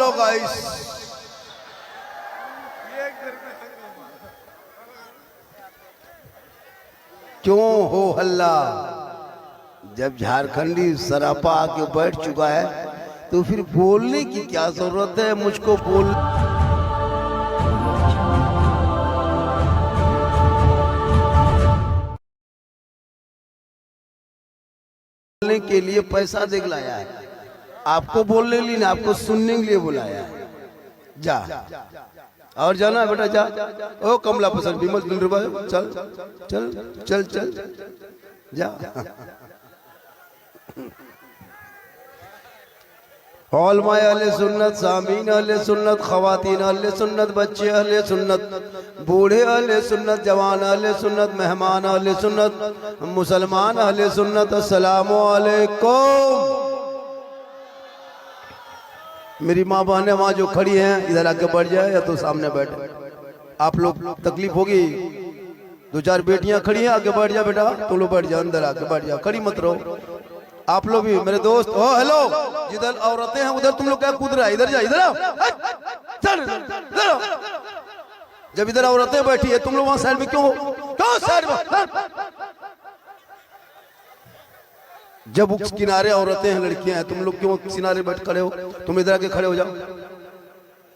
Hello guys. क्यों हो हल्ला? जब झारखंडी सरापा आके बैठ चुका है तो फिर बोलने की क्या जरूरत है? मुझको बोलने के लिए पैसा दिखलाया है, आपको बोलने के लिए नहीं, आपको सुनने के लिए बुलाया है। जा और जाना बेटा, जा। ओ कमला पसंद विमल दिलरुबा, चल चल चल चल जा। औलमाए अहले सुन्नत, सामीन अहले सुन्नत, खवातीन अहले सुन्नत, बच्चे अहले सुन्नत, बूढ़े अहले सुन्नत, जवान अहले सुन्नत, मेहमान अहले सुन्नत, मुसलमान अहले सुन्नत, अस्सलामु अलैकुम। मेरी माँ बहनें वहां जो खड़ी हैं इधर आके बैठ जाए या तो सामने बैठे। आप लोग तकलीफ होगी, दो चार बेटियां खड़ी हैं, आगे बैठ जाओ बेटा, तुम लोग बैठ जाओ, अंदर आके बैठ जाओ, खड़ी मत रहो। आप लोग भी मेरे दोस्त। ओ हेलो, जिधर औरतें हैं उधर तुम लोग क्या कूद रहा है? इधर जा, इधर आओ, इधर आओ। जब इधर औरतें बैठी है तुम लोग वहां साइड में क्यों हो? क्यों साइड में? जब उस किनारे औरतें हैं, लड़कियां हैं, तुम लोग क्यों किनारे बैठ खड़े हो? तुम इधर आके खड़े हो जाओ,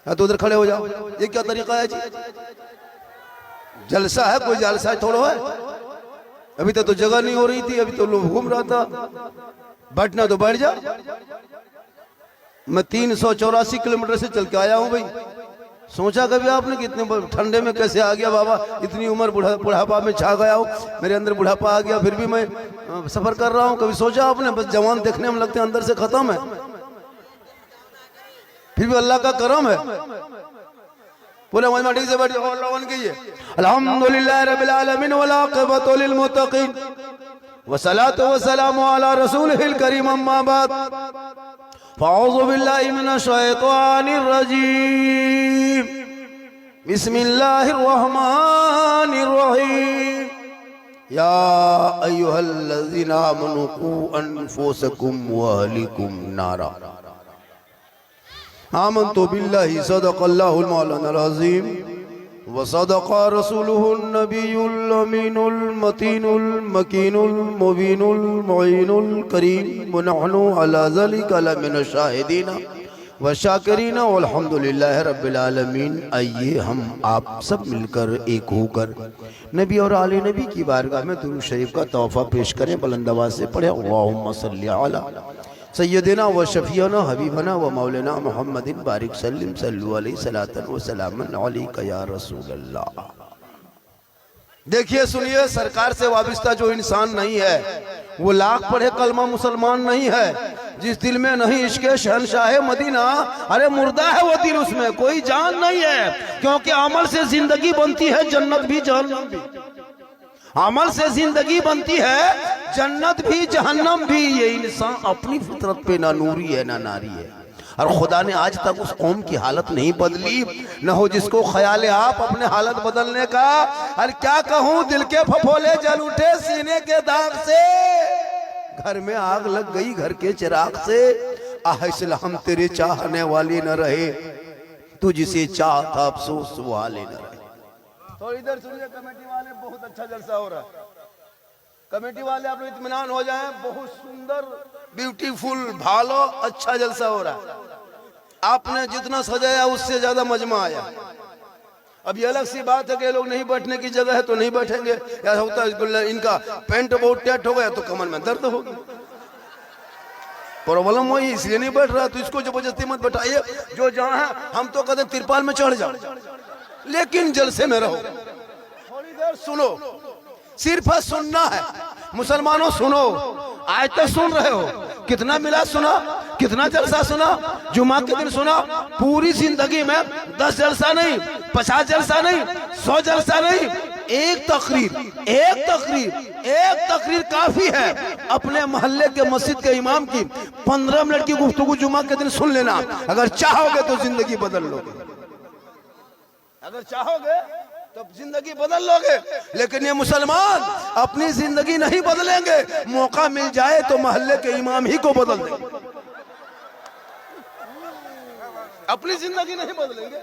या तो उधर खड़े हो जाओ। ये क्या तरीका है जी? जलसा है, कोई जलसा थोड़ा है? अभी तक तो जगह नहीं हो रही थी, अभी तो लोग घूम रहा था। बैठना तो बैठ जा। मैं 384 किलोमीटर से चल के आया हूं भाई। सोचा कभी आपने कि इतने ठंडे में कैसे आ गया बाबा? इतनी उम्र बुढ़ापा में छा गया हूँ, मेरे अंदर बुढ़ापा आ गया, फिर भी मैं सफर कर रहा हूँ। कभी सोचा आपने? बस जवान देखने में लगते हैं, अंदर से खत्म है। फिर भी अल्लाह का करम है। पूरे मजमा से बैठ जाओ। अल्हम्दुलिल्लाह रब्बिल आलमीन वल आक़िबतु लिल मुत्तक़ीन वस्सलातु वस्सलामु अला रसूलिहिल करीम, अम्मा बाद। फ़अऊज़ु बिल्लाहि मिनश शैतानिर रजीम। बिस्मिल्लाहिर रहमानिर रहीम। या अय्युहल्लज़ीना आमनू क़ू अनफुसकुम व अहलीकुम नारा। आमन्तु बिल्लाहि सदक़ल्लाहुल मौलानाल अज़ीम व सदक़ा रसूलुहुन नबियुल अमीनुल मतीनुल मकीनुल मुबीनुल मुईनुल करीम व नहनु अला ज़ालिका लमिनश शाहिदीन व शाकिरीन वल्हम्दुलिल्लाहि रब्बिल आलमीन। आइए हम आप सब मिलकर एक होकर नबी और आले नबी की बारगाह में दुरूद शरीफ का तोहफा पेश करें। बुलंद आवाज़ से पढ़े अल्लाहुम्मा सल्ली अला सय्यदना व शफीना हबीबना व मौलाना मुहम्मदिन बारिक सल्लिम सल्लु अलैहि सलातन व सलामन अलैका या रसूल अल्लाह। देखिए, सुनिए, सरकार से वाबिस्ता जो इंसान नहीं है वो लाख पढ़े कलमा मुसलमान नहीं है। जिस दिल में नहीं इश्क़ शहंशाह मदीना, अरे मुर्दा है वो दिल, उसमें कोई जान नहीं है। क्योंकि अमल से जिंदगी बनती है, जन्नत भी जहन्नम भी। अमल से जिंदगी बनती है, जन्नत भी जहन्नम भी। ये इंसान अपनी फितरत पे ना नूरी है ना नारी है। और खुदा ने आज तक उस कौम की हालत नहीं बदली। न हो जिसको ख्याल है आप अपने हालत बदलने का। और क्या कहूँ, दिल के फफोले जल उठे सीने के दाग से, घर में आग लग गई घर के चिराग से। आह इस्लाम तेरे चाहने वाले न रहे, तू जिसे चाहता अफसोस वाले न रहे। तो इधर सुनिए, कमेटी वाले, बहुत अच्छा जलसा हो रहा है। कमेटी वाले आप लोग इत्मीनान हो जाएं, बहुत सुंदर ब्यूटीफुल भालो अच्छा जलसा हो रहा है। आपने जितना सजाया उससे ज्यादा मजमा आया। अब ये अलग सी बात है कि लोग नहीं बैठने की जगह है तो नहीं बैठेंगे। ऐसा होता है इनका पेंट बहुत टाइट हो गया तो कमर में दर्द होगी, प्रॉब्लम वही, इसलिए नहीं बैठ रहा। तो इसको जबरदस्ती मत बैठाइए। जो जहाँ है हम तो कहते तिरपाल में चढ़ जाओ, लेकिन जलसे में रहो। थोड़ी देर सुनो, सिर्फ सुनना है। मुसलमानों सुनो, आज तक सुन रहे हो, कितना मिला सुना, कितना जलसा सुना, जुमा के दिन सुना। पूरी जिंदगी में 10 जलसा नहीं, 50 जलसा नहीं, 100 जलसा नहीं, एक तकरीर काफी है। अपने मोहल्ले के मस्जिद के इमाम की 15 मिनट की गुफ्तगू जुमा के दिन सुन लेना। अगर चाहोगे तो जिंदगी बदल लोगे, अगर चाहोगे तो जिंदगी बदल लोगे। लेकिन ये मुसलमान अपनी जिंदगी नहीं बदलेंगे। मौका मिल जाए तो मोहल्ले के इमाम ही को बदल देंगे। अपनी जिंदगी नहीं बदलेंगे,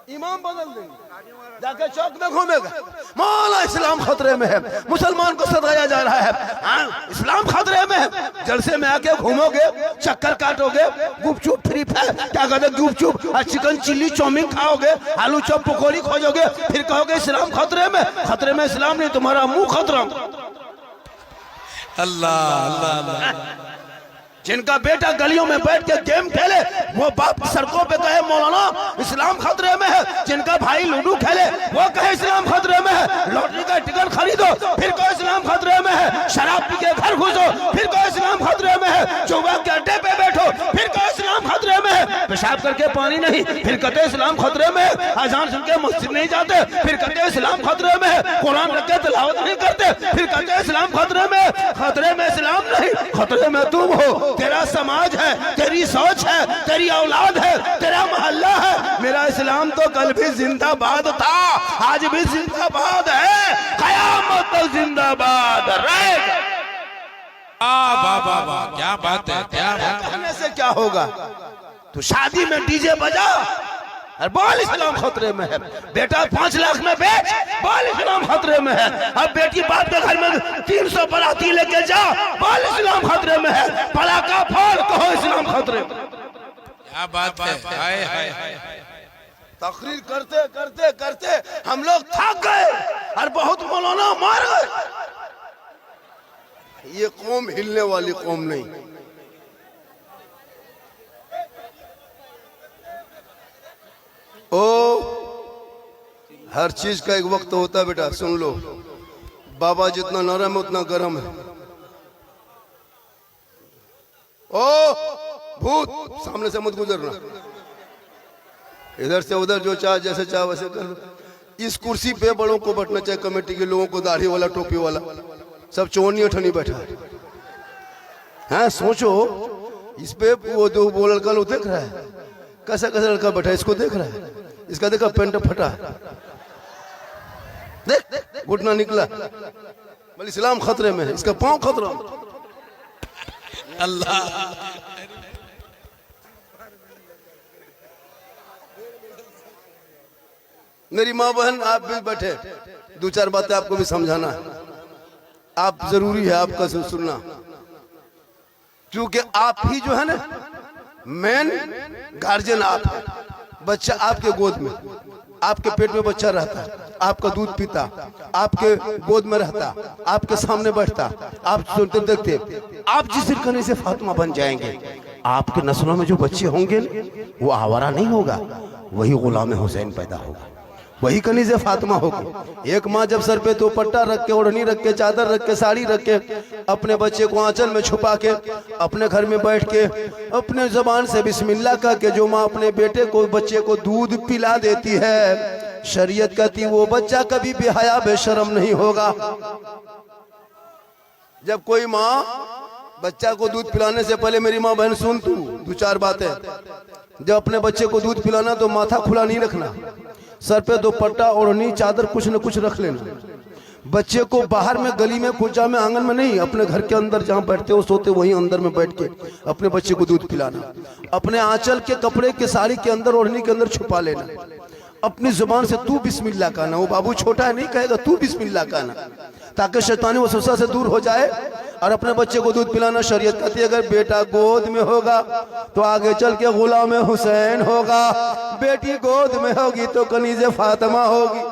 इमाम बदल देंगे। जाके चौक में घूमेगा, मौला इस्लाम खतरे में है, मुसलमान को सताया जा रहा है, हाँ इस्लाम खतरे में है। जलसे में आके घूमोगे, चक्कर काटोगे, गुपचुप फ्री फायर क्या कहते गुपचुप चिकन चिल्ली चाउमीन खाओगे, आलू चॉप पकौड़ी खोजोगे, फिर कहोगे इस्लाम खतरे में। खतरे में इस्लाम नहीं, तुम्हारा मुंह खतरा। अल्लाह अल्लाह अल्लाह। जिनका बेटा गलियों में बैठ के गेम खेले, वो बाप सड़कों पे कहे मौलाना इस्लाम खतरे में है। जिनका भाई लूडो खेले, वो कहे इस्लाम खतरे में है। लॉटरी का टिकट खरीदो, फिर कहो इस्लाम खतरे में है। शराब पी के घर घुसो, फिर कहो इस्लाम खतरे में है। जुआ के अड्डे पे बैठो, फिर कहो इस्लाम खतरे में है। पेशाब करके पानी नहीं, फिर कहते इस्लाम खतरे में है। अजान सुन के मस्जिद नहीं जाते, फिर कहते इस्लाम खतरे में है। कुरान रख के तिलावत नहीं करते, फिर कहते इस्लाम खतरे में है। खतरे में इस्लाम नहीं, खतरे में तुम हो। तेरा समाज है, तेरी सोच है, तेरी औलाद है, तेरा मोहल्ला है। मेरा इस्लाम तो कल भी जिंदाबाद था, आज भी जिंदाबाद है, कयामत तक जिंदाबाद रहेगा। वाह क्या बात है, क्या बात है। करने से क्या होगा? तो शादी में डीजे बजा और बोल इस्लाम खतरे में है। बेटा 5 लाख में बेच, बोल इस्लाम खतरे में है। अब बेटी बाप के घर में 300 बराती लेके जा, बोल इस्लाम खतरे में है। पटाखा फोड़, कहो इस्लाम खतरे में। क्या बात है। हाय हाय हाय। तकरीर करते करते करते हम लोग थक गए और बहुत मौलाना मार गए। ये कौम हिलने वाली कौम नहीं। ओ हर चीज का एक वक्त होता है बेटा, सुन लो। बाबा जितना नरम है उतना गर्म है। ओ भूत सामने से मत गुजरना, इधर से उधर जो चाह जैसे चाह वैसे कर लो। इस कुर्सी पे बड़ों को बैठना चाहिए, कमेटी के लोगों को, दाढ़ी वाला टोपी वाला सब चोरनी अठनी बैठा है। हाँ सोचो, इस पे वो दो वो लड़का लोग देख रहा है, कैसा कैसा लड़का बैठा है, इसको देख रहा है, इसका देखा पेंट फटा, देख घुटना निकला, बोले इस्लाम खतरे में है, इसका पांव खतरा। अल्लाह। मेरी माँ बहन आप भी बैठे, 2-4 बातें आपको भी समझाना है, आप जरूरी है आपका सुनना, क्योंकि आप ही जो है ना मेन गार्जियन आप है। बच्चा आपके गोद में, आपके पेट में बच्चा रहता है, आपका दूध पीता, आपके गोद में रहता, आपके सामने बैठता, आप सुनते देखते, आप जिस सिरकने से फातिमा बन जाएंगे, आपके नस्लों में जो बच्चे होंगे वो आवारा नहीं होगा, वही गुलाम हुसैन पैदा होगा, वही कनीज़े फातिमा होगी। एक माँ जब सर पे दुपट्टा रख के, ओढ़नी रख के, चादर रख के, साड़ी रख के, अपने बच्चे को आंचल में छुपा के, अपने घर में बैठ के, अपने जबान से बिस्मिल्लाह कह के जो माँ अपने बेटे को, बच्चे को दूध पिला देती है, शरीयत कहती वो बच्चा कभी बेहया बेशरम नहीं होगा। जब कोई माँ बच्चा को दूध पिलाने से पहले, मेरी माँ बहन सुन तू 2-4 बातें, जब अपने बच्चे को दूध पिलाना तो माथा खुला नहीं रखना, सर पे दुपट्टा, ओढ़नी, चादर कुछ न कुछ रख लेना। बच्चे को बाहर में, गली में, कुचा में, आंगन में नहीं, अपने घर के अंदर जहाँ बैठते हो सोते वहीं अंदर में बैठ के अपने बच्चे को दूध पिलाना। अपने आंचल के कपड़े के, साड़ी के अंदर, ओढ़नी के अंदर छुपा लेना। अपनी जुबान से तू बिस्मिल्लाह कहना, वो बाबू छोटा है नहीं कहेगा, तू बिस्मिल्लाह कहना, ताकि शैतानी वसवसा से दूर हो जाए और अपने बच्चे को दूध पिलाना। शरीयत कहती है अगर बेटा गोद में होगा तो आगे चल के गुलाम हुसैन होगा, बेटी गोद में होगी तो कनीज़े फातिमा होगी।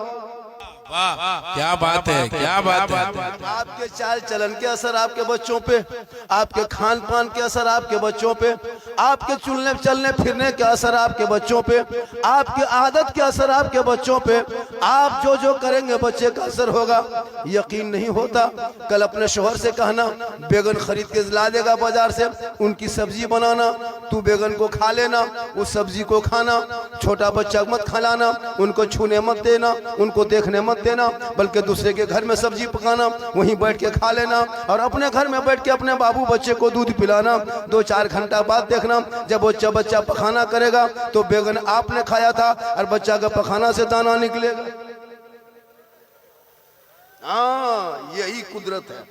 वाह क्या बात है, क्या बात है। आपके चाल चलन के असर आपके बच्चों पे, आपके खान पान के असर आपके बच्चों पे, आपके चलने चलने फिरने के असर आपके बच्चों पे, आपकी आदत के असर आपके बच्चों पे, आप जो जो करेंगे बच्चे का असर होगा। यकीन नहीं होता, कल अपने शोहर से कहना बैगन खरीद के ला देगा बाजार से, उनकी सब्जी बनाना, तू बैगन को खा लेना, उस सब्जी को खाना, छोटा बच्चा मत खिलाना, उनको छूने मत देना, उनको देखने मत देना, बल्कि दूसरे के घर में सब्जी पकाना, वहीं बैठ के खा लेना, और अपने घर में बैठ के अपने बाबू बच्चे को दूध पिलाना। 2-4 घंटा बाद देखना, जब बच्चा पखाना करेगा तो बैगन आपने खाया था और बच्चा का पखाना से दाना निकलेगा। हाँ यही कुदरत है,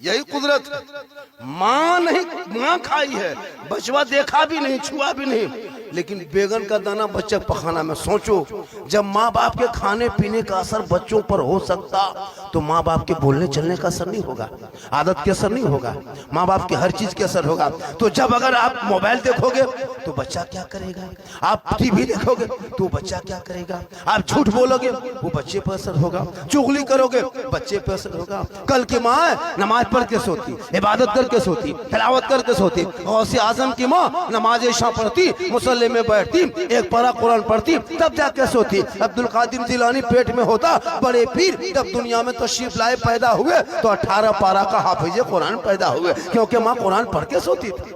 यही कुदरत है। माँ नहीं, माँ खाई है, बचवा देखा भी नहीं, छुआ भी नहीं, लेकिन बैगन का दाना बच्चा पखाना में। सोचो जब माँ बाप के खाने पीने का असर बच्चों पर हो सकता, तो माँ बाप के बोलने चलने का असर नहीं होगा, आदत के असर नहीं होगा, माँ बाप के हर चीज के असर होगा। तो जब अगर आप मोबाइल देखोगे तो बच्चा क्या करेगा, आप टीवी देखोगे तो बच्चा क्या करेगा, आप झूठ बोलोगे वो बच्चे पर असर होगा, चुगली करोगे बच्चे पर असर होगा। कल की माँ नमाज पढ़ के सोती, इबादत करके सोती, तिलावत करके सोती, गौसे आजम की माँ नमाज इशा पढ़ती, मुसल्ले में बैठती, एक पारा कुरान पढ़ती, तब जाके सोती। अब्दुल कादिर जिलानी पेट में होता, बड़े पीर जब दुनिया में तशरीफ लाए पैदा हुए तो 18 पारा का हाफिज कुरान पैदा हुए, क्योंकि माँ कुरान पढ़ के सोती थी।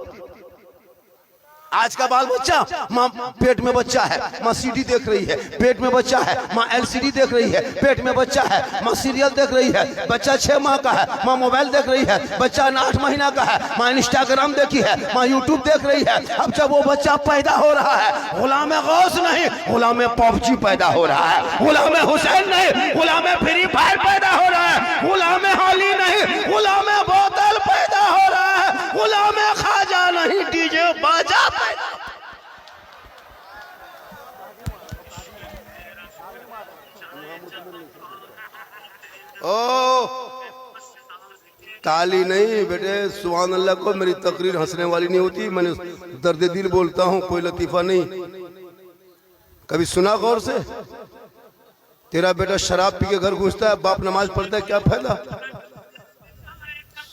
आज का बाल बच्चा, माँ पेट में बच्चा है, माँ सीडी देख रही है, पेट में बच्चा है, माँ एलसीडी देख रही है, पेट में बच्चा है, माँ सीरियल देख रही है, बच्चा 6 माह का है, माँ मोबाइल देख रही है, बच्चा 8 महीना का है, माँ इंस्टाग्राम देखी है, माँ यूट्यूब देख रही है। अब जब वो बच्चा पैदा हो रहा है, गुलाम गौस नहीं, गुलाम पबजी पैदा हो रहा है, गुलाम हुसैन नहीं, गुलाम फ्री फायर पैदा हो रहा है, गुलाम हाली नहीं, गुलाम बोतल पैदा हो रहा है, गुलाम खाजा नहीं, डीजे बाजा। ओ ताली नहीं बेटे, सुभान अल्लाह को। मेरी तकरीर हंसने वाली नहीं होती, मैंने दर्द दिल बोलता हूँ, कोई लतीफा नहीं। कभी सुना गौर से? तेरा बेटा शराब पी के घर घुसता है, बाप नमाज पढ़ता है, क्या फायदा?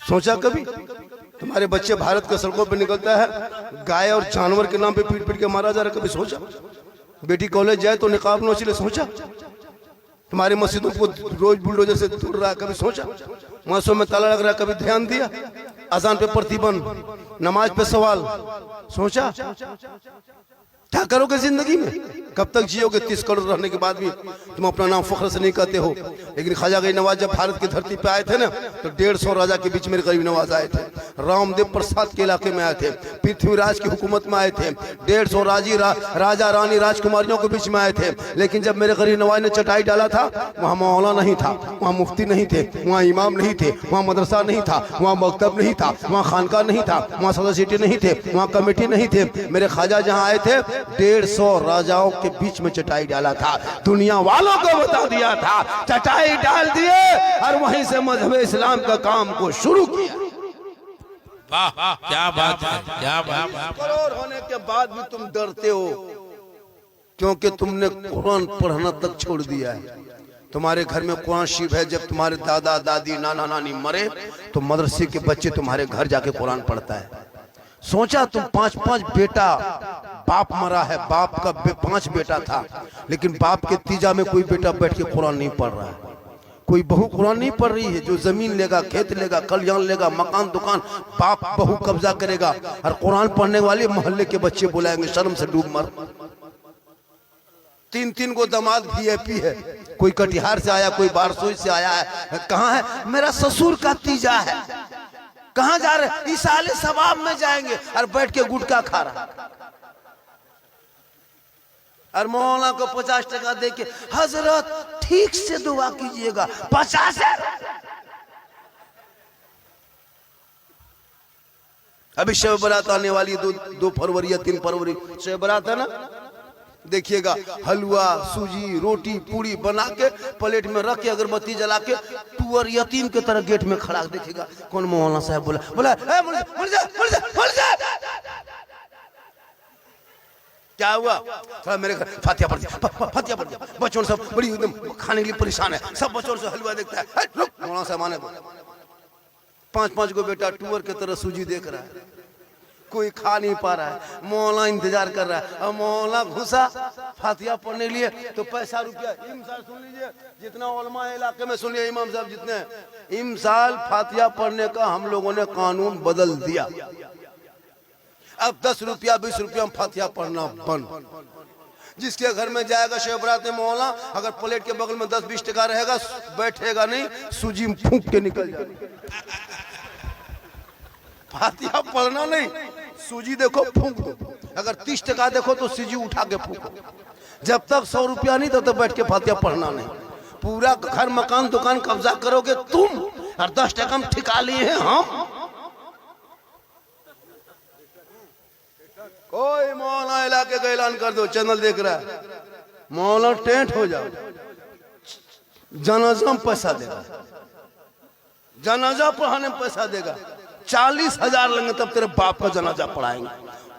सोचा कभी? तुम्हारे बच्चे भारत के सड़कों पे निकलता है, गाय और जानवर के नाम पे पीट पीट के मारा जा रहा है, कभी सोचा? बेटी कॉलेज जाए तो निकाब नोचिले, सोचा? तुम्हारी मस्जिदों को रोज बुलडोजर से तोड़ रहा है, कभी सोचा? मस्जिदों में ताला लग रहा है, कभी ध्यान दिया? अजान पे प्रतिबंध, नमाज पे सवाल, सोचा? क्या करोगे जिंदगी में? कब तक जियोगे? 30 करोड़ रहने के बाद भी तुम अपना नाम फख्र से नहीं कहते हो। लेकिन ख्वाजा गरीब नवाज जब भारत की धरती पे आए थे ना, तो 150 राजा के बीच मेरे गरीब नवाज आए थे। रामदेव प्रसाद के इलाके में आए थे, पृथ्वीराज की हुकूमत में आए थे, 150 राजा रानी राजकुमारियों के बीच में आए थे। लेकिन जब मेरे गरीब नवाज ने चटाई डाला था, वहाँ मौला नहीं था, वहाँ मुफ्ती नहीं थे, वहाँ इमाम नहीं थे, वहाँ मदरसा नहीं था, वहाँ मकतब नहीं था, वहाँ खानका नहीं था, वहाँ सदर सिटी नहीं थे, वहाँ कमेटी नहीं थे। मेरे ख्वाजा जहाँ आए थे 150 राजाओं के बीच में चटाई डाला था, दुनिया वालों को बता दिया था, चटाई डाल दिए और वहीं से मजहब इस्लाम का काम को शुरू किया। वाह, क्या बात है, क्या बात है। करोड़ होने के बाद भी तुम डरते हो, क्योंकि तुमने कुरान पढ़ना तक छोड़ दिया है। तुम्हारे घर में कुरान शरीफ है, जब तुम्हारे दादा दादी नाना नानी मरे तो मदरसे के बच्चे तुम्हारे घर जाके कुरान पढ़ता है। सोचा तुम 5-5 बेटा, बाप मरा है, बाप का 5 बेटा था, लेकिन बाप के तीजा में कोई बेटा बैठ के कुरान नहीं पढ़ रहा है, कोई बहू कुरान नहीं पढ़ रही है। जो जमीन लेगा, खेत लेगा, कल्याण लेगा, मकान दुकान बाप बहू कब्जा करेगा, और कुरान पढ़ने वाले मोहल्ले के बच्चे बुलाएंगे, शर्म से डूब मर। 3-3 को दामाद VIP है, कोई कटिहार से आया, कोई बारसोई से आया है। कहाँ है? मेरा ससुर का तीजा है। कहाँ जा रहे? इसाले सवाब में जाएंगे, और बैठ के गुटखा खा रहा, और मौलाना को 50 टका दे के, हजरत ठीक से दुआ कीजिएगा, 50 है। अभी शब बारात आने वाली, 2 फरवरी या 3 फरवरी शब बारात है ना। देखिएगा, हलवा, सूजी, रोटी, पूरी बना के प्लेट में रख के, अगरबत्ती जला के, टूअर यतीम के तरह गेट में खड़ा। देखिएगा कौन मौलाना साहब बोला क्या हुआ? थोड़ा मेरे घर फातिहा पढ़ दिया। बच्चों सब बड़ी एकदम खाने के लिए परेशान है, सब बच्चों से हलवा देखता है। मौलाना साहब आने 5-5 को बेटा टूअर के तरह सूजी देख रहा है, कोई खा नहीं पा रहा है, मौला इंतजार कर रहा है। और मौला घुसा फातिहा पढ़ने लिए तो पैसा रुपया इमसाल सुन लीजिए, जितना उलमा है इलाके में सुनिए, इमाम साहब जितने इमसाल फातिहा पढ़ने का हम लोगों ने कानून बदल दिया। अब 10 रुपया 20 रुपया फातिहा पढ़ना बंद। जिसके घर में जाएगा शब बारात में मौला, अगर प्लेट के बगल में 10-20 टका रहेगा, बैठेगा नहीं, सूजी में फूंक के निकल जाएगा। फातिहा पढ़ना नहीं, सूजी देखो फूंक दो। अगर 30 टका देखो तो सूजी उठा के फूंको। जब तक 100 रुपया नहीं, तब तक बैठ के फातिहा पढ़ना नहीं। पूरा घर मकान दुकान कब्जा करोगे तुम, और 10 टका हम ठिका लिए हैं हम। कोई मौलाना इलाके का ऐलान कर दो, चैनल देख रहा है, मौलाना टेंट हो जाओ, जनाजा में पैसा देगा, जनाजा पढ़ाने में पैसा देगा, 40,000 लेंगे तब तेरे बाप का जनाजा पढ़ाएंगे।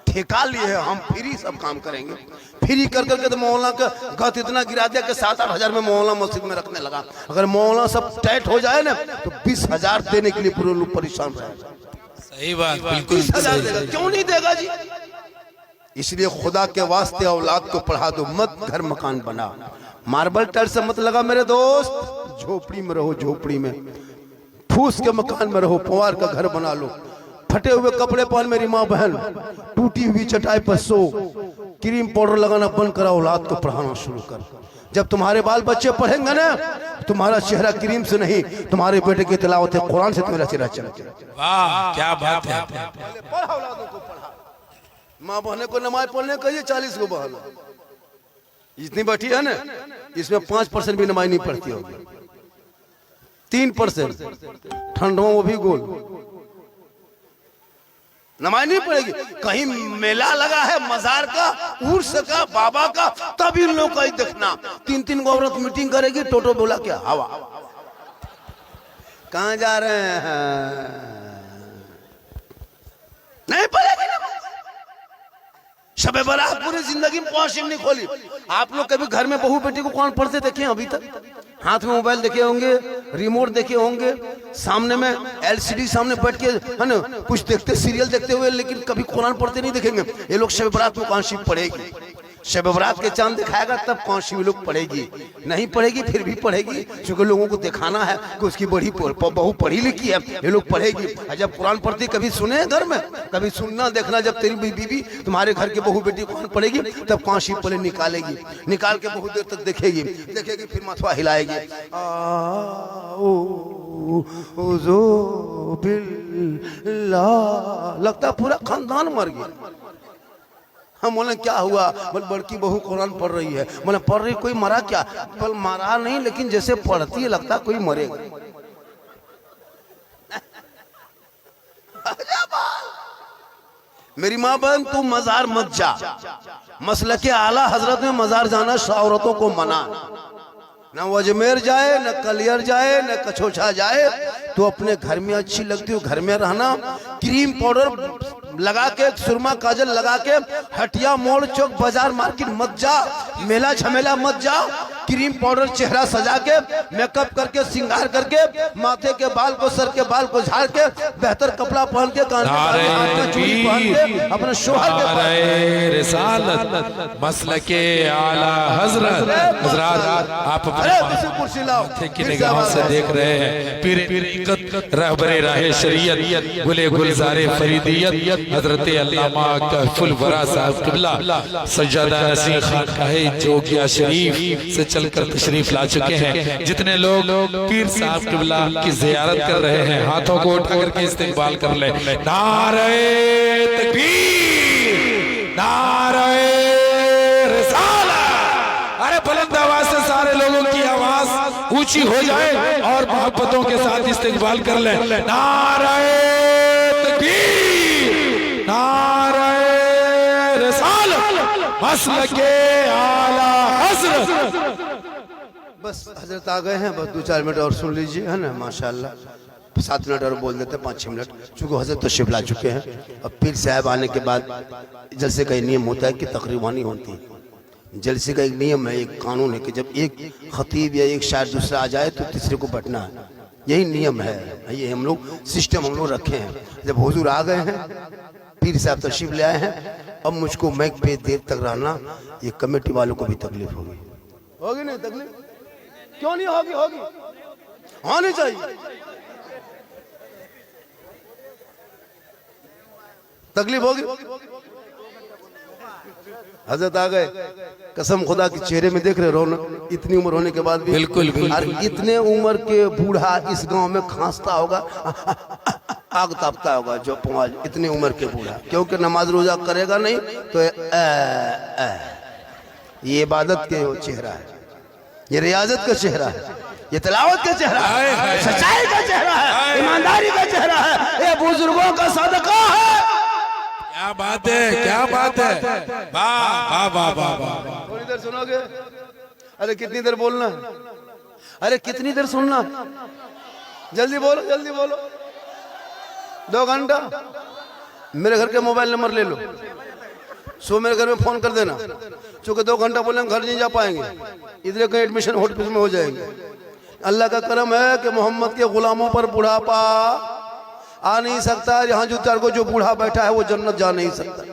ठेका लिए है हम, फ्री सब काम करेंगे। फ्री कर करके तो मौलाना का गत इतना गिरा दिया कि 7-8 हजार में मौलाना मस्जिद में रखने लगा। अगर मौलाना सब टाइट हो जाए ना तो 20,000 देने के लिए पूरे लोग परेशान रहे। सही बात, बिल्कुल 20,000 देगा, क्यों नहीं देगा जी? इसलिए खुदा के वास्ते औलाद को पढ़ा दो, मत घर मकान बना, मार्बल टाइल से मत लगा मेरे दोस्त, झोपड़ी में रहो, झोपड़ी में फूस के मकान में रहो, पुआर का घर बना लो, फटे हुए कपड़े पहन मेरी माँ बहन, टूटी हुई चटाई पर सो, क्रीम पाउडर लगाना बंद करा, औलाद को पढ़ाना शुरू कर। जब तुम्हारे बाल बच्चे पढ़ेंगे ना, तुम्हारा चेहरा क्रीम से नहीं, तुम्हारे बेटे की तिलावत कुरान से तुम्हारा चेहरा चमकेगा। वाह क्या बात है। पढ़ा औलादों को, पढ़ा। माँ बहने को नमाज पढ़ने कहिए, 40 को बहन जितनी बैठी है ना, इसमें 5% भी नमाज नहीं पढ़ती होगी, 3% ठंडों वो भी गोल नमाज नहीं पड़ेगी। कहीं मेला लगा है मजार का, उर्स का, बाबा का, तब इन लोग का ही देखना। 3-3 औरत मीटिंग करेगी, टोटो बोला क्या हवा, कहां जा रहे हैं, नहीं पड़ेगी नमाज। शबे बारात पूरी जिंदगी में 5 नहीं खोली। आप लोग कभी घर में बहू बेटी को कौन पढ़ते देखे अभी तक? हाथ में मोबाइल देखे होंगे, रिमोट देखे होंगे, सामने में LCD सामने बैठ के है ना कुछ देखते, सीरियल देखते हुए, लेकिन कभी कुरान पढ़ते नहीं देखेंगे। ये लोग शब बारात में कौन सी पढ़ेगी? शब बारात के चांद दिखाएगा तब कौन सी लोग पढ़ेगी, नहीं पढ़ेगी फिर भी पढ़ेगी, क्योंकि लोगों को दिखाना है कि उसकी बहू पढ़ी लिखी है, ये लोग पढ़ेगी। जब कुरान पढ़ती कभी सुने घर में, कभी सुनना देखना, जब तेरी बीवी तुम्हारे घर के बहू बेटी कुरान पढ़ेगी तब कौन सी पढ़े निकालेगी, निकाल के बहुत देर तक देखेगी, फिर माथवा हिलाएगी, लगता पूरा खानदान मर गया। हम बोले क्या हुआ? बोले बड़की बहू कुरान पढ़ रही है। बोले पढ़ रही, कोई मरा क्या? बोले मरा नहीं, लेकिन जैसे पढ़ती है लगता कोई मरेगा। मेरी माँ बहन तू मजार मत जा, मसलके आला हजरत में मजार जाना औरतों को मना। न वो अजमेर जाए, न कलियर जाए, न कछोछा जाए, तो अपने घर में अच्छी लगती हो घर में रहना। क्रीम पाउडर लगा के, सुरमा काजल लगा के हटिया मोड़ चौक बाजार मार्केट मत जा, मेला झमेला मत जा। क्रीम पाउडर चेहरा सजा के, मेकअप करके, श्रृंगार करके, माथे के बाल को, सर के बाल को झाड़ के, बेहतर कपड़ा पहन के, कान में चूड़ी पहन के, अपने शोहर के रिसालत मसलके आला हजरत आप कुर्सी लाओ की निगाहों से देख रहे हैं पीर रहबरे राहे शरीयत गुले गुलजारे फरीदियत हजरत अल्लामा कहफुल वरा साहब किबला सज्जादा नसीर खान काहे जोगिया शरीफ से चलकर तशरीफ ला चुके हैं। जितने लोग पीर साहब किबला की जियारत कर रहे हैं, हाथों को उठा करके इस्तेकबाल कर ले। नारे तकबीर, नारे रिसालत। अरे बुलंद आवाज से सारे लोगों की आवाज ऊंची हो जाए और मोहब्बतों के साथ इस्तेकबाल कर ले। नारे तकबीर, नारे रिसालत मसलके आला हजरत। बस हजरत आ गए हैं, बस 2-4 मिनट और सुन लीजिए, है ना। माशाल्लाह 7 मिनट और बोल देते, 5-6 मिनट, चूंकि हजरत तो शिफ ला चुके हैं। अब पीर साहब आने के बाद जलसे का नियम होता है कि तकरीबानी होती है। जलसे का एक नियम है, एक कानून है कि जब एक खतीब या एक शायर दूसरा आ जाए तो तीसरे को बैठना है। यही नियम है, ये हम लोग सिस्टम हम लोग रखे हैं। जब हुजूर आ गए हैं, पीर साहब तशरीफ ले आए हैं, अब मुझको माइक पे देर तक रहना, ये कमेटी वालों को भी तकलीफ होगी। होगी नहीं तकलीफ? क्यों नहीं होगी? होगी, होनी चाहिए। तकलीफ होगी। हजरत आ गए, कसम खुदा के चेहरे में देख रहे रौनक, इतनी उम्र होने के बाद भी। बिल्कुल और इतने उम्र के बूढ़ा इस गांव में खांसता होगा, आग तापता होगा जो पवाज, इतनी उम्र के बूढ़ा, क्योंकि नमाज रोजा करेगा नहीं तो ये इबादत के चेहरा है, ये रियाजत का चेहरा है, ये तिलावत का चेहरा है, सच्चाई का चेहरा है, ईमानदारी का चेहरा है, ये बुजुर्गों का सदका है। क्या बात है, क्या बात है, वाह वाह वाह वाह। थोड़ी देर सुनोगे? अरे कितनी देर बोलना? अरे कितनी देर सुनना? जल्दी बोलो, जल्दी बोलो। 2 घंटा। मेरे घर के मोबाइल नंबर ले लो, सो मेरे घर में फोन कर देना, क्योंकि 2 घंटा बोले हम घर नहीं जा पाएंगे, इधर कहीं एडमिशन होटल में हो जाएंगे। अल्लाह का करम है कि मोहम्मद के गुलामों पर बुढ़ापा आ नहीं सकता। यहाँ जो 4 को जो बूढ़ा बैठा है वो जन्नत जा नहीं सकता।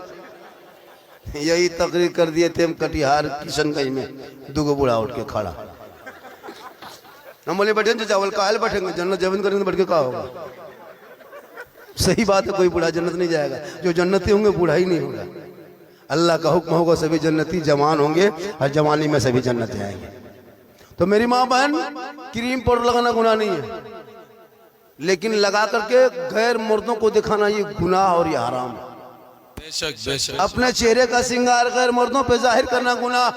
यही तकरीर कर दिए थे हम कटिहार किशनगंज में, 2 बूढ़ा उठ के खड़ा। हम बोले बैठेंगे चावल कायल बैठेंगे, जन्नत जमीन करेंगे बैठ के क्या होगा? सही बात है, कोई बूढ़ा जन्नत नहीं जाएगा। जो जन्नती होंगे बूढ़ा ही नहीं होगा। अल्लाह का हुक्म होगा सभी जन्नती जवान होंगे और जवानी में सभी जन्नत जाएंगे। तो मेरी माँ बहन, क्रीम पाउडर लगाना गुनाह नहीं है, लेकिन लगा करके गैर मर्दों को दिखाना ये गुनाह और ये हराम है। बेशक बेशक। अपने चेहरे का श्रृंगार गैर मर्दों पे जाहिर करना गुनाह।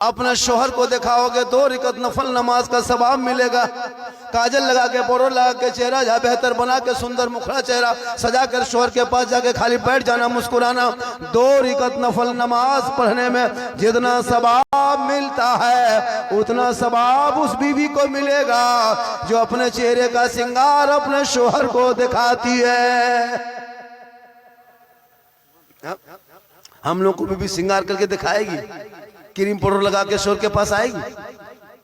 अपने शोहर को दिखाओगे 2 रकात नफल नमाज का सवाब मिलेगा। काजल लगा के, पाउडर लगा के, चेहरा जहाँ बेहतर बना के, सुंदर मुखड़ा चेहरा सजा कर शोहर के पास जाके खाली बैठ जाना, मुस्कुराना। 2 रकात नफल नमाज पढ़ने में जितना सवाब मिलता है उतना सवाब उस बीवी को मिलेगा जो अपने चेहरे का श्रृंगार अपने शोहर को दिखाती है। हम लोग को भी श्रृंगार करके दिखाएगी, क्रीम पाउडर लगा के शोहर के पास आएगी?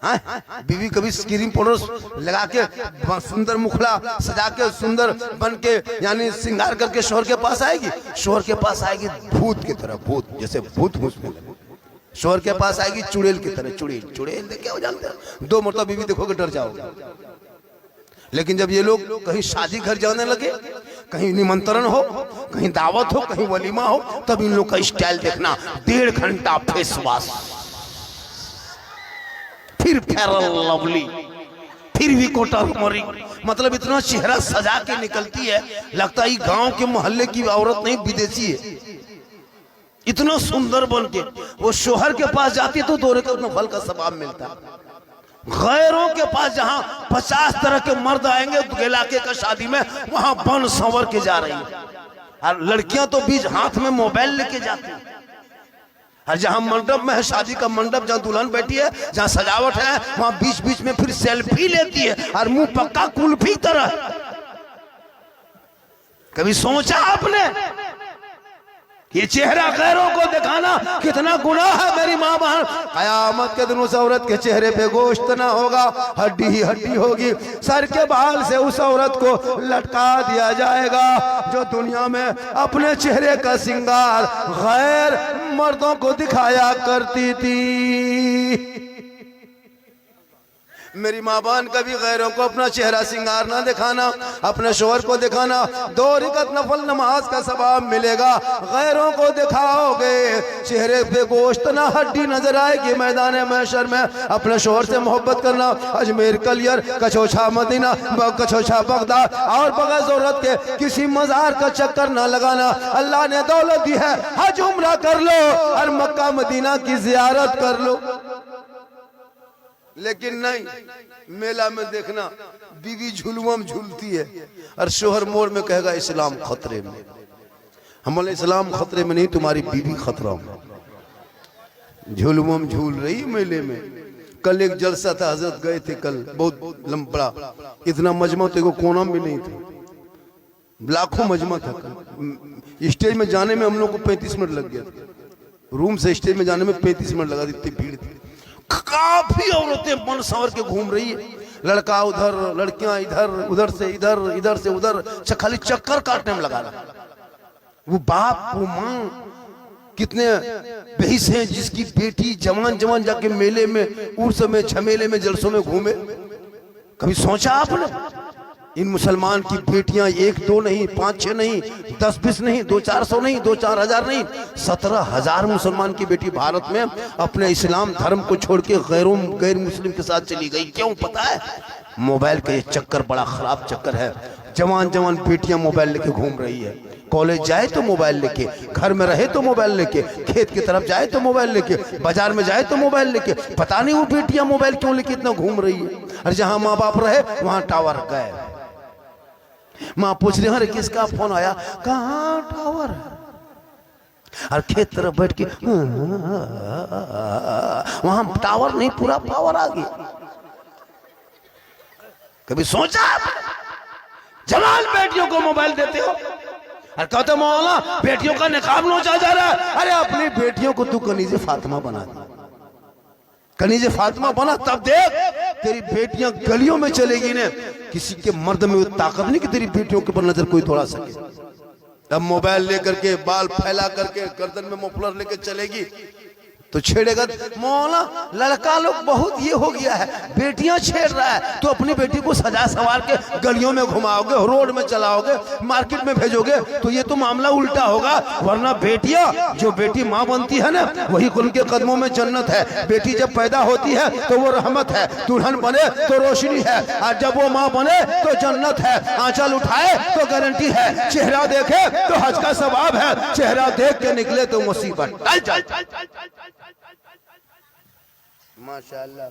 हाँ, बीवी कभी क्रीम पाउडर लगा के सुंदर मुखड़ा सजा के सुंदर बन के यानी श्रृंगार करके शोहर के पास आएगी? शोहर के पास आएगी भूत की तरह, भूत जैसे भूत घुसने। शोहर के पास आएगी चुड़ैल की तरह। चुड़ैल, चुड़ैल देखे हो जानते हैं? 2 मरतबा बीवी देखोगे डर जाओगे। लेकिन जब ये लोग कहीं शादी घर जाने लगे, कहीं निमंत्रण हो, कहीं दावत हो, कहीं वलीमा हो, तब इन लोग का स्टाइल देखना। 1.5 घंटा फेस वॉश, फिर फेयर लवली, फिर भी कोटरमरी, मतलब इतना चेहरा सजा के निकलती है, लगता है गांव के मोहल्ले की औरत नहीं, विदेशी है। इतना सुंदर बन के वो शोहर के पास जाती है तो 2 रकात नफल का सवाब मिलता है। गैरों के पास जहां 50 तरह के मर्द आएंगे इलाके का शादी में, वहां बन संवर के जा रही है। और लड़कियां तो बीच हाथ में मोबाइल लेके जाती है। और जहां मंडप में है, शादी का मंडप, जहां दुल्हन बैठी है, जहां सजावट है, वहां बीच बीच में फिर सेल्फी लेती है और मुंह पक्का कुल्फी तरह। कभी सोचा आपने ये चेहरा गैरों को दिखाना कितना गुनाह है? मेरी माँ बहन, कयामत के दिन उस औरत के चेहरे पे गोश्त ना होगा, हड्डी ही हड्डी होगी। सर के बाल से उस औरत को लटका दिया जाएगा जो दुनिया में अपने चेहरे का श्रृंगार गैर मर्दों को दिखाया करती थी। मेरी माँ बहन, कभी गैरों को अपना चेहरा श्रृंगार ना दिखाना, अपने शोहर को दिखाना। 2 रकात नफल नमाज का सवाब मिलेगा। गैरों को दिखाओगे, चेहरे पे गोश्त ना हड्डी नजर आएगी। मैदान महशर में अपने शोहर से मोहब्बत करना। अजमेर, कलियर, कछोछा मदीना, कछोछा बगदाद और बगैर जरूरत के किसी मजार का चक्कर ना लगाना। अल्लाह ने दौलत दी है, हज उम्रा कर लो और मक्का मदीना की जियारत कर लो। लेकिन नहीं, मेला में देखना बीवी झुलुआ में झूलती है और शोहर मोर में कहेगा इस्लाम खतरे में। हम बोले इस्लाम खतरे में नहीं, तुम्हारी बीवी खतरा में। झुलुआ में झूल रही मेले में। कल एक जलसा था, हजरत गए थे कल, बहुत लंबा, इतना मजमा तो कोना में नहीं था, लाखों मजमा था। कल स्टेज में जाने में हम लोग को 35 मिनट लग गया था। रूम से स्टेज में जाने में 35 मिनट लगा, इतनी भीड़ थी। काफी औरतें मन संवर के घूम रही है, लड़का उधर, लड़कियां इधर, उधर से इधर, इधर से उधर, खाली चक्कर काटने में लगा रहा। वो बाप, वो माँ कितने बेहिस हैं जिसकी बेटी जवान जवान जाके मेले में, उर्स में, झमेले में, जलसों में घूमे। कभी सोचा आपने? इन मुसलमान की बेटियां 1-2 नहीं, 5-6 नहीं, 10-20 नहीं, 2-400 नहीं, 2-4 हजार नहीं, 17,000 मुसलमान की बेटी भारत में अपने इस्लाम धर्म को छोड़ के गैर मुस्लिम के साथ चली गई। क्यों पता है? मोबाइल का ये चक्कर बड़ा खराब चक्कर है। जवान जवान बेटियां मोबाइल लेके घूम रही है। कॉलेज जाए तो मोबाइल लेके, घर में रहे तो मोबाइल लेके, खेत की तरफ जाए तो मोबाइल लेके, बाजार में जाए तो मोबाइल लेके। पता नहीं वो बेटियां मोबाइल क्यों लेके इतना घूम रही है। और जहां माँ बाप रहे वहां टावर गए। माँ पूछ रही, अरे किसका फोन आया? कहाँ टावर है? और खेत तरफ बैठ के वहां टावर नहीं, पूरा पावर आ गया। कभी सोचा जवान बेटियों को मोबाइल देते हो और कहते मौलाना बेटियों का निकाब नोचा जा रहा है। अरे अपनी बेटियों को तू कनीज़े फातिमा बना दे, कनीज़े फातिमा बना, तब देख तेरी बेटियां गलियों में चलेगी ने। किसी के मर्द में वो ताकत नहीं कि तेरी बेटियों के ऊपर नजर कोई दौड़ा सके। अब मोबाइल लेकर के, बाल फैला करके, गर्दन में मफलर लेके चलेगी तो छेड़ेगा। मौला लड़का लोग बहुत ये हो गया है, बेटियां छेड़ रहा है तो अपनी बेटी को सजा सवार के गलियों में घुमाओगे, रोड में चलाओगे, मार्केट में भेजोगे तो ये तो मामला उल्टा होगा। वरना बेटियां, जो बेटी माँ बनती है ना, वही उनके कदमों में जन्नत है। बेटी जब पैदा होती है तो वो रहमत है, दुल्हन बने तो रोशनी है, और जब वो माँ बने तो जन्नत है। आंचल उठाए तो गारंटी है, चेहरा देखे तो हज का सवाब है, चेहरा देख के निकले तो मुसीबत। माशाअल्लाह।